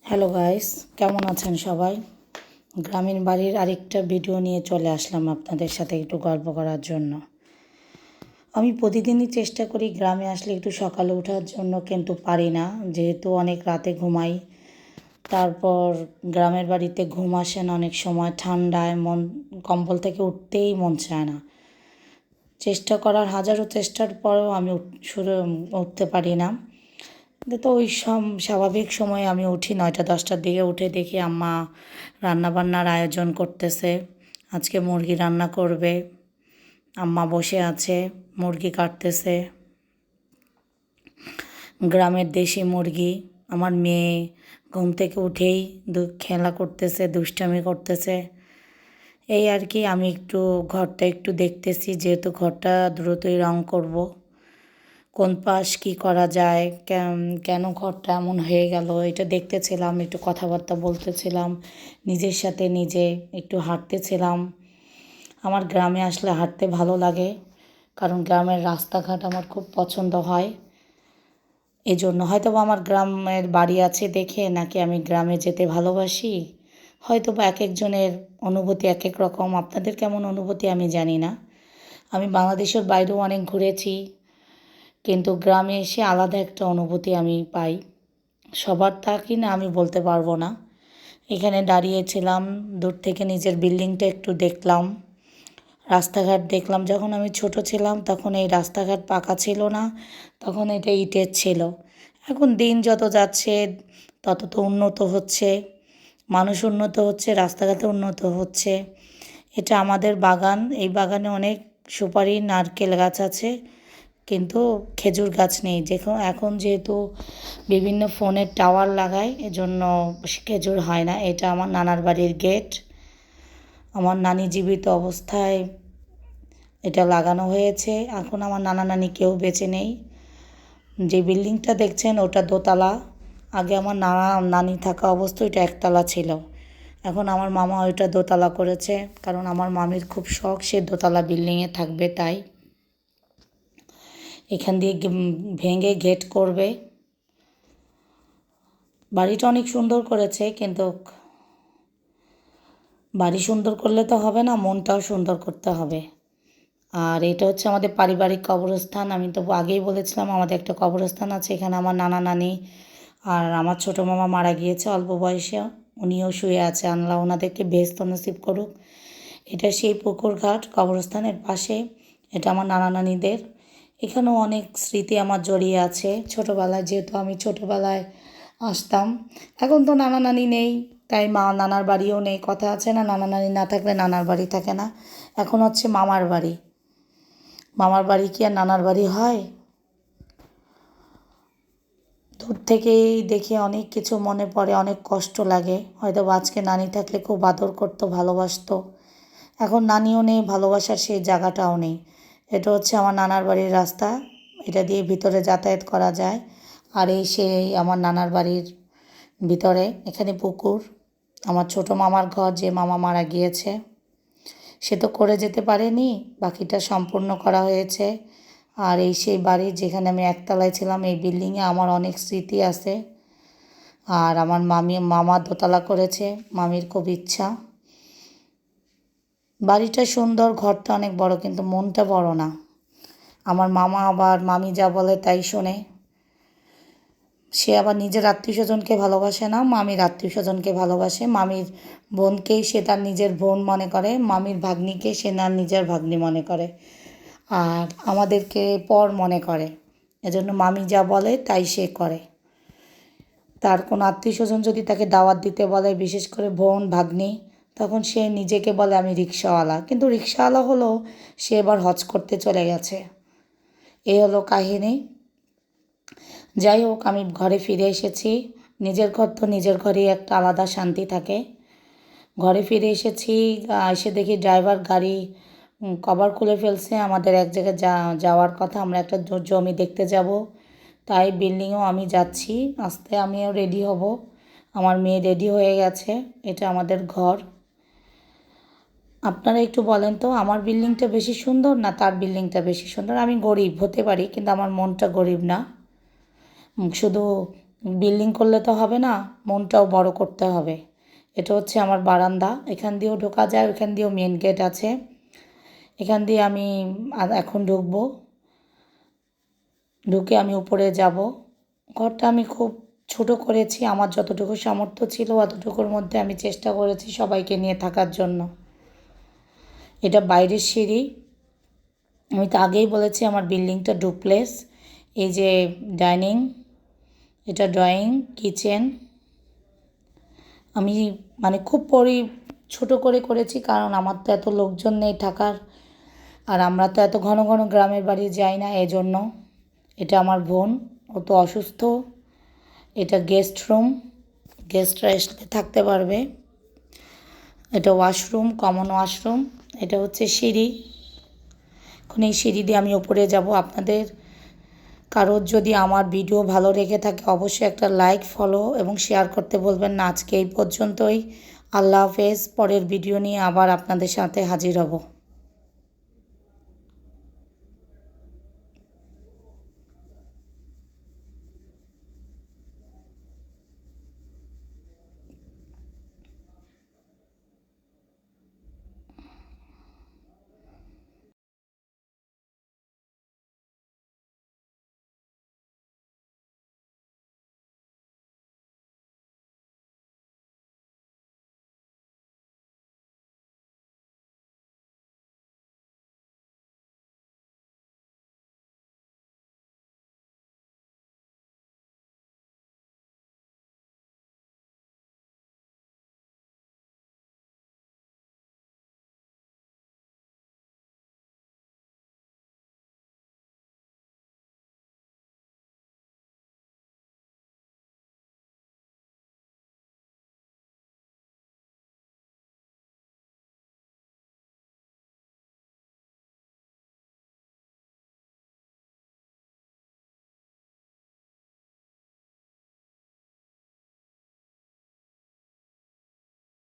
Hello guys, কেমন আছেন সবাই? গ্রামীণ বাড়ির আরেকটা ভিডিও নিয়ে চলে আসলাম আপনাদের সাথে একটু গল্প করার জন্য। আমি প্রতিদিনই চেষ্টা করি গ্রামে আসলে একটু সকালে ওঠার জন্য, কিন্তু পারি না, যেহেতু অনেক রাতে ঘুমাই। তারপর গ্রামের বাড়িতে ঘুম আসে না, অনেক সময় ঠান্ডায় কম্বল থেকে উঠতেই মন চায় না। চেষ্টা করার হাজারো চেষ্টার পরেও আমি উঠতে পারি না। তো ওই স্বাভাবিক সময়ে আমি উঠি 9টা-10টার দিকে, উঠে দেখি আম্মা রান্নাবান্নার আয়োজন করতেছে। আজকে মুরগি রান্না করবে। আম্মা বসে আছে, মুরগি কাটতেছে, গ্রামের দেশি মুরগি। আমার মেয়ে ঘুম থেকে উঠেই খেলা করতেছে, দুষ্টামি করতেছে। এই আর কি, আমি একটু ঘরটা একটু দেখতেছি, যেহেতু ঘরটা দ্রুতই রং করব। কোন পাশ কী করা যায়, কেন ঘরটা এমন হয়ে গেল, এটা দেখতেছিলাম, একটু কথাবার্তা বলতেছিলাম নিজের সাথে নিজে, একটু হাঁটতেছিলাম। আমার গ্রামে আসলে হাঁটতে ভালো লাগে, কারণ গ্রামের রাস্তাঘাট আমার খুব পছন্দ হয়। এই জন্য হয়তো বা আমার গ্রামের বাড়ি আছে দেখে, নাকি আমি গ্রামে যেতে ভালোবাসি, হয়তো বা এক একজনের অনুভূতি এক এক রকম। আপনাদের কেমন অনুভূতি আমি জানি না। আমি বাংলাদেশের বাইরেও অনেক ঘুরেছি, কিন্তু গ্রামে এসে আলাদা একটা অনুভূতি আমি পাই। সবার তা কি না আমি বলতে পারবো না। এখানে দাঁড়িয়েছিলাম, দূর থেকে নিজের বিল্ডিংটা একটু দেখলাম, রাস্তাঘাট দেখলাম। যখন আমি ছোট ছিলাম তখন এই রাস্তাঘাট পাকা ছিল না, তখন এটা ইটের ছিল। এখন দিন যত যাচ্ছে তত তো উন্নত হচ্ছে, মানুষ উন্নত হচ্ছে, রাস্তাঘাটে উন্নত হচ্ছে। এটা আমাদের বাগান, এই বাগানে অনেক সুপারি নারকেল গাছ আছে, কিন্তু খেজুর গাছ নেই। এখন যেহেতু বিভিন্ন ফোনের টাওয়ার লাগায়, এজন্য খেজুর হয় না। এটা আমার নানার বাড়ির গেট। আমার নানি জীবিত অবস্থায় এটা লাগানো হয়েছে। এখন আমার নানা নানি কেউ বেঁচে নেই। যে বিল্ডিংটা দেখছেন ওটা দোতলা। আগে আমার নানি থাকা অবস্থায় ওইটা একতলা ছিল। এখন আমার মামা ওইটা দোতলা করেছে, কারণ আমার মামির খুব শখ সে দোতলা বিল্ডিংয়ে থাকবে, তাই এখান দিয়ে ভেঙে গেট করবে। বাড়িটা অনেক সুন্দর করেছে, কিন্তু বাড়ি সুন্দর করলে তো হবে না, মনটাও সুন্দর করতে হবে। আর এটা হচ্ছে আমাদের পারিবারিক কবরস্থান। আমি তো আগেই বলেছিলাম আমাদের একটা কবরস্থান আছে। এখানে আমার নানা নানি আর আমার ছোটো মামা মারা গিয়েছে অল্প বয়সে, উনিও শুয়ে আছে। আল্লাহ ওনাদেরকে বেহেশত নসিব করুক। এটা সেই পুকুর ঘাট কবরস্থানের পাশে। এটা আমার নানা নানিদের। এখানেও অনেক স্মৃতি আমার জড়িয়ে আছে ছোটোবেলায়, যেহেতু আমি ছোটোবেলায় আসতাম। এখন তো নানা নানি নেই, তাই নানার বাড়িও নেই। কথা আছে না, নানা নানি না থাকলে নানার বাড়ি থাকে না। এখন হচ্ছে মামার বাড়ি। মামার বাড়ি কি আর নানার বাড়ি হয়? দূর থেকেই দেখে অনেক কিছু মনে পড়ে, অনেক কষ্ট লাগে। হয়তো আজকে নানি থাকলে খুব আদর করতো, ভালোবাসতো। এখন নানিও নেই, ভালোবাসার সেই জায়গাটাও নেই। এটা হচ্ছে আমার নানার বাড়ির রাস্তা, এটা দিয়ে ভিতরে যাতায়াত করা যায়। আর এই সেই আমার নানার বাড়ির ভিতরে, এখানে পুকুর। আমার ছোটো মামার ঘর, যে মামা মারা গিয়েছে সে তো করে যেতে পারেনি, বাকিটা সম্পূর্ণ করা হয়েছে। আর এই সেই বাড়ি যেখানে আমি একতলায় ছিলাম, এই বিল্ডিংয়ে আমার অনেক স্মৃতি আছে। আর আমার মামা দোতলা করেছে, মামির খুব ইচ্ছা। বাড়িটা সুন্দর, ঘরটা অনেক বড়, কিন্তু মনটা বড় না। আমার মামা আবার মামি যা বলে তাই শোনে। সে আবার নিজের আত্মীয় স্বজনকে ভালোবাসে না, মামির আত্মীয় স্বজনকে ভালোবাসে। মামির বোনকেই সে তার নিজের বোন মনে করে, মামির ভাগ্নিকে সে তার নিজের ভাগ্নি মনে করে, আর আমাদেরকে পর মনে করে। এজন্য মামি যা বলে তাই সে করে। তার কোনো আত্মীয় স্বজন যদি তাকে দাওয়াত দিতে বলে, বিশেষ করে বোন ভাগ্নি, তখন সে নিজেকে বলে আমি রিক্সাওয়ালা। কিন্তু রিক্সাওয়ালা হলেও সে এবার হজ করতে চলে গেছে। এই হলো কাহিনী। যাই হোক, আমি ঘরে ফিরে এসেছি। নিজের ঘর তো নিজের ঘরেই একটা আলাদা শান্তি থাকে। ঘরে ফিরে এসেছি, এসে দেখি ড্রাইভার গাড়ি কভার খুলে ফেলছে। আমাদের এক জায়গায় যাওয়ার কথা, আমরা একটা জমি দেখতে যাব, তাই বিল্ডিংয়েও আমি যাচ্ছি। আস্তে আমিও রেডি হব। আমার মেয়ে রেডি হয়ে গেছে। এটা আমাদের ঘর। আপনারা একটু বলেন তো, আমার বিল্ডিংটা বেশি সুন্দর না তার বিল্ডিংটা বেশি সুন্দর? আমি গরিব হতে পারি, কিন্তু আমার মনটা গরিব না। শুধু বিল্ডিং করলে তো হবে না, মনটাও বড় করতে হবে। এটা হচ্ছে আমার বারান্দা, এখান দিয়েও ঢোকা যায়, ওখান দিয়েও মেন গেট আছে। এখান দিয়ে আমি এখন ঢুকবো, ঢুকে আমি উপরে যাব। ঘরটা আমি খুব ছোট করেছি, আমার যতটুকু সামর্থ্য ছিল অতটুকুর মধ্যে আমি চেষ্টা করেছি সবাইকে নিয়ে থাকার জন্য। এটা বাইরের সিঁড়ি। আমি তো আগেই বলেছি আমার বিল্ডিংটা ডুপ্লেক্স। এই যে ডাইনিং, এটা ড্রয়িং, কিচেন। আমি মানে খুব ছোট করে করেছি, কারণ আমার তো এত লোকজন নেই থাকার, আর আমরা তো এত ঘন ঘন গ্রামের বাড়ি যাই না, এজন্য। এটা আমার বোন, ও তো অসুস্থ। এটা গেস্ট রুম, গেস্টরা এসে থাকতে পারবে। এটা ওয়াশরুম, কমন ওয়াশরুম। এটা হচ্ছে সিঁড়ি। এখন এই সিঁড়ি দিয়ে আমি ওপরে যাব। আপনাদের কারোর যদি আমার ভিডিও ভালো লেগে থাকে অবশ্যই একটা লাইক, ফলো এবং শেয়ার করতে বলবেন না। আজকে এই পর্যন্তই। আল্লাহ হাফেজ। পরের ভিডিও নিয়ে আবার আপনাদের সাথে হাজির হব।